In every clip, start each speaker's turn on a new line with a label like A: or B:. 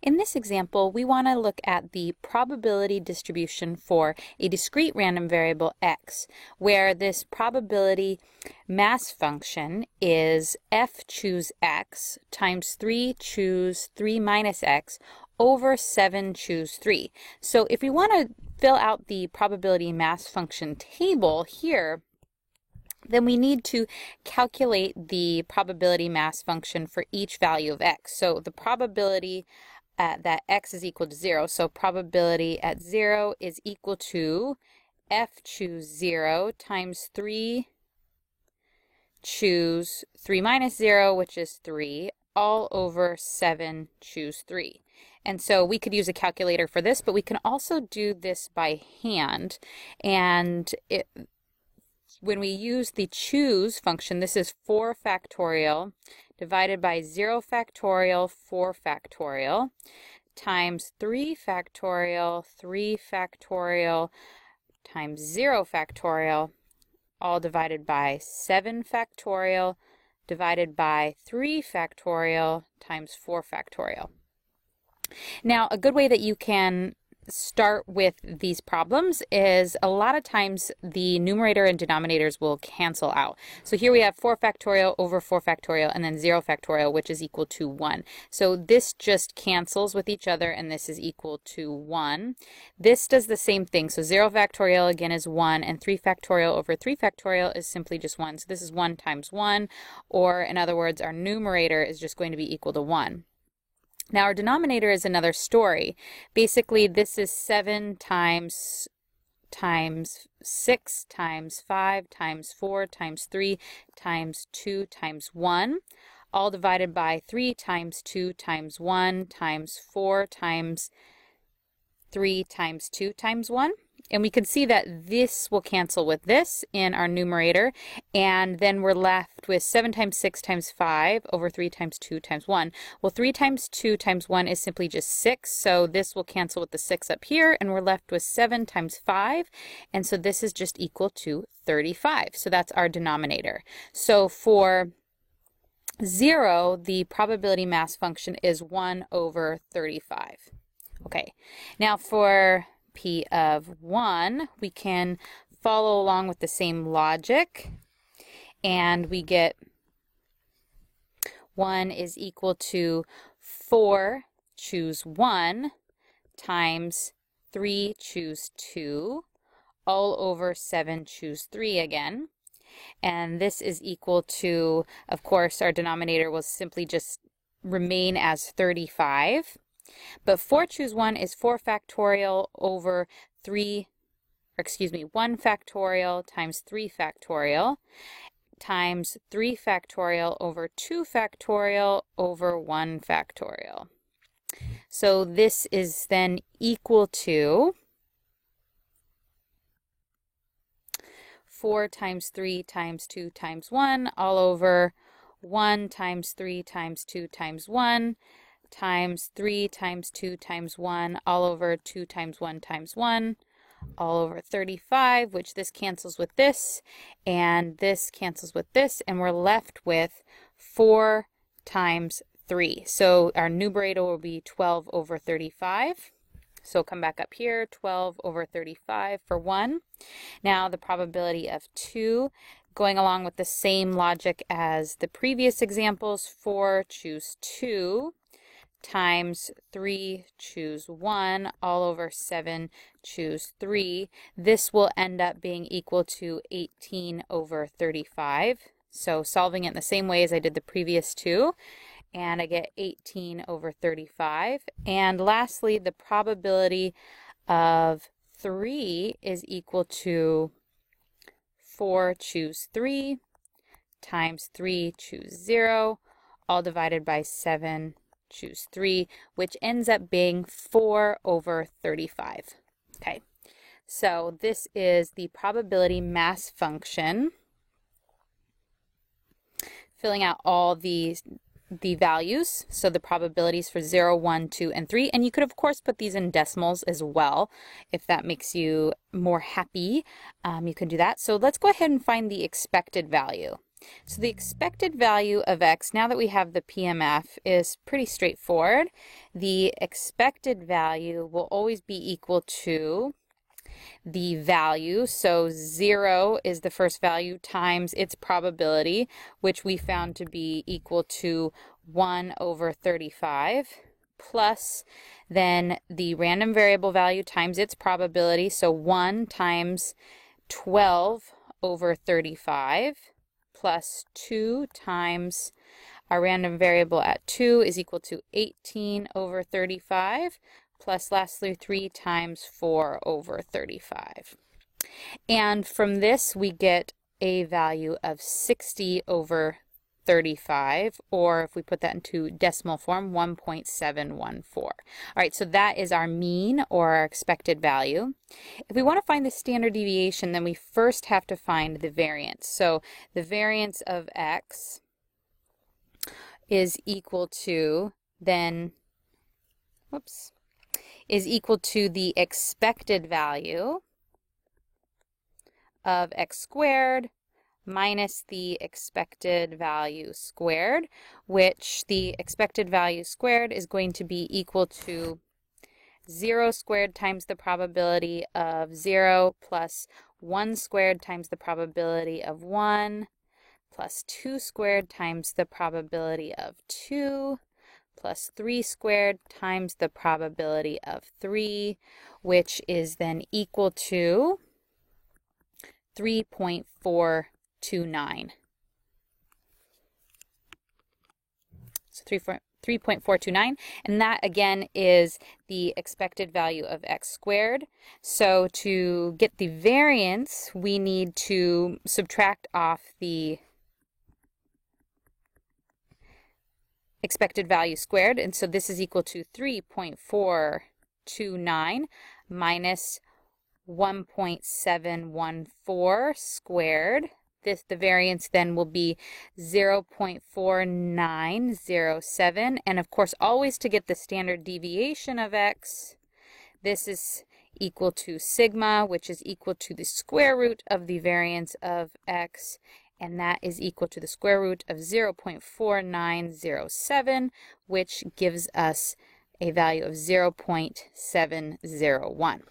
A: In this example, we want to look at the probability distribution for a discrete random variable x, where this probability mass function is f choose x times 3 choose 3 minus x over 7 choose 3. So if we want to fill out the probability mass function table here, then we need to calculate the probability mass function for each value of x. So the probability that x is equal to 0, so probability at 0 is equal to f choose 0 times 3 choose 3 minus 0, which is 3, all over 7 choose 3. And so we could use a calculator for this, but we can also do this by hand. And when we use the choose function, this is 4 factorial divided by 0 factorial 4 factorial times 3 factorial 3 factorial times 0 factorial, all divided by 7 factorial divided by 3 factorial times 4 factorial. Now, a good way that you can start with these problems is a lot of times the numerator and denominators will cancel out. So here we have 4 factorial over 4 factorial and then 0 factorial, which is equal to 1. So this just cancels with each other and this is equal to 1. This does the same thing. So 0 factorial again is 1 and 3 factorial over 3 factorial is simply just 1. So this is 1 times 1, or in other words, our numerator is just going to be equal to 1. Now our denominator is another story. Basically this is 7 times 6 times 5 times 4 times 3 times 2 times 1, all divided by 3 times 2 times 1 times 4 times 3 times 2 times 1. And we can see that this will cancel with this in our numerator, and then we're left with 7 times 6 times 5 over 3 times 2 times 1. Well, 3 times 2 times 1 is simply just 6, so this will cancel with the 6 up here, and we're left with 7 times 5, and so this is just equal to 35. So that's our denominator. So for 0, the probability mass function is 1 over 35. Okay, now for P of 1, we can follow along with the same logic, and we get 1 is equal to 4 choose 1 times 3 choose 2 all over 7 choose 3 again. And this is equal to, of course, our denominator will simply just remain as 35. But 4 choose 1 is 4 factorial over 1 factorial times 3 factorial times 3 factorial over 2 factorial over 1 factorial. So this is then equal to 4 times 3 times 2 times 1 all over 1 times 3 times 2 times 1 times 3 times 2 times 1 all over 2 times 1 times 1 all over 35, which this cancels with this and this cancels with this, and we're left with 4 times 3. So our numerator will be 12 over 35. So come back up here, 12 over 35 for 1. Now the probability of 2, going along with the same logic as the previous examples, 4 choose 2 times 3 choose 1 all over 7 choose 3. This will end up being equal to 18 over 35. So solving it in the same way as I did the previous two, and I get 18 over 35. And lastly, the probability of 3 is equal to 4 choose 3 times 3 choose 0 all divided by 7 choose 3, which ends up being 4 over 35. Okay, so this is the probability mass function, filling out all the values, so the probabilities for 0, 1, 2, and 3, and you could of course put these in decimals as well if that makes you more happy. You can do that. So let's go ahead and find the expected value. So the expected value of x, now that we have the PMF, is pretty straightforward. The expected value will always be equal to the value, so 0 is the first value times its probability, which we found to be equal to 1 over 35, plus then the random variable value times its probability, so 1 times 12 over 35, plus 2 times our random variable at 2 is equal to 18 over 35, plus lastly 3 times 4 over 35. And from this we get a value of 60 over 35, or if we put that into decimal form, 1.714. All right, so that is our mean or our expected value. If we want to find the standard deviation, then we first have to find the variance. So the variance of x is equal to then, is equal to the expected value of x squared minus the expected value squared, which the expected value squared is going to be equal to 0 squared times the probability of 0 plus 1 squared times the probability of 1 plus 2 squared times the probability of 2 plus 3 squared times the probability of 3, which is then equal to 3.429. So 3.429, and that again is the expected value of x squared. So to get the variance, we need to subtract off the expected value squared, and so this is equal to 3.429 minus 1.714 squared. The variance then will be 0.4907, and of course always to get the standard deviation of x, this is equal to sigma, which is equal to the square root of the variance of x, and that is equal to the square root of 0.4907, which gives us a value of 0.701.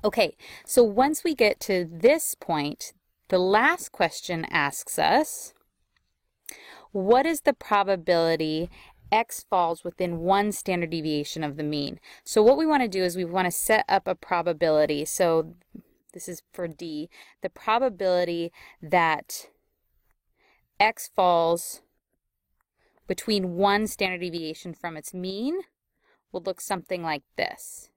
A: Okay, so once we get to this point, the last question asks us, what is the probability x falls within one standard deviation of the mean? So what we want to do is we want to set up a probability. So this is for D, the probability that x falls between one standard deviation from its mean will look something like this.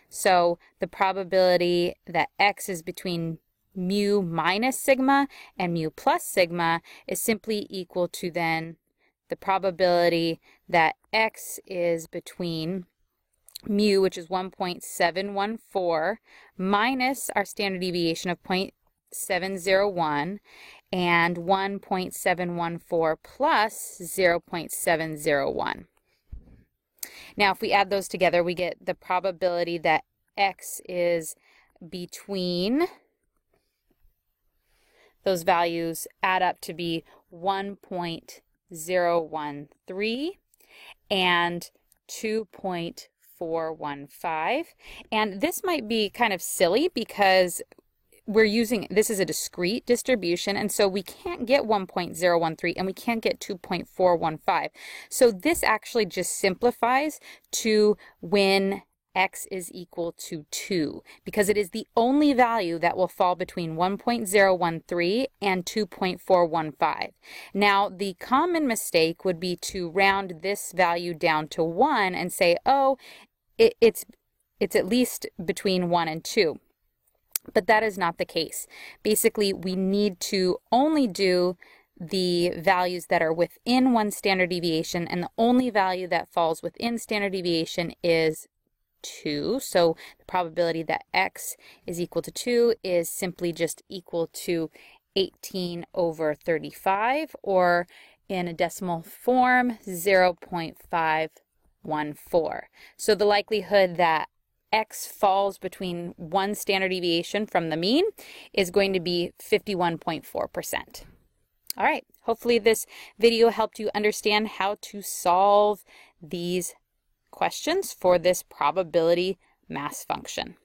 A: So the probability that x is between mu minus sigma and mu plus sigma is simply equal to then the probability that x is between mu, which is 1.714, minus our standard deviation of 0.701, and 1.714 plus 0.701. Now, if we add those together, we get the probability that x is between, those values add up to be 1.013 and 2.415. And this might be kind of silly because we're using, this is a discrete distribution, and so we can't get 1.013 and we can't get 2.415. So this actually just simplifies to when x is equal to 2, because it is the only value that will fall between 1.013 and 2.415. Now, the common mistake would be to round this value down to 1 and say, oh, it's at least between 1 and 2. But that is not the case. Basically, we need to only do the values that are within one standard deviation, and the only value that falls within standard deviation is 2. So the probability that x is equal to 2 is simply just equal to 18 over 35, or in a decimal form, 0.514. So the likelihood that x falls between one standard deviation from the mean is going to be 51.4%. All right, hopefully this video helped you understand how to solve these questions for this probability mass function.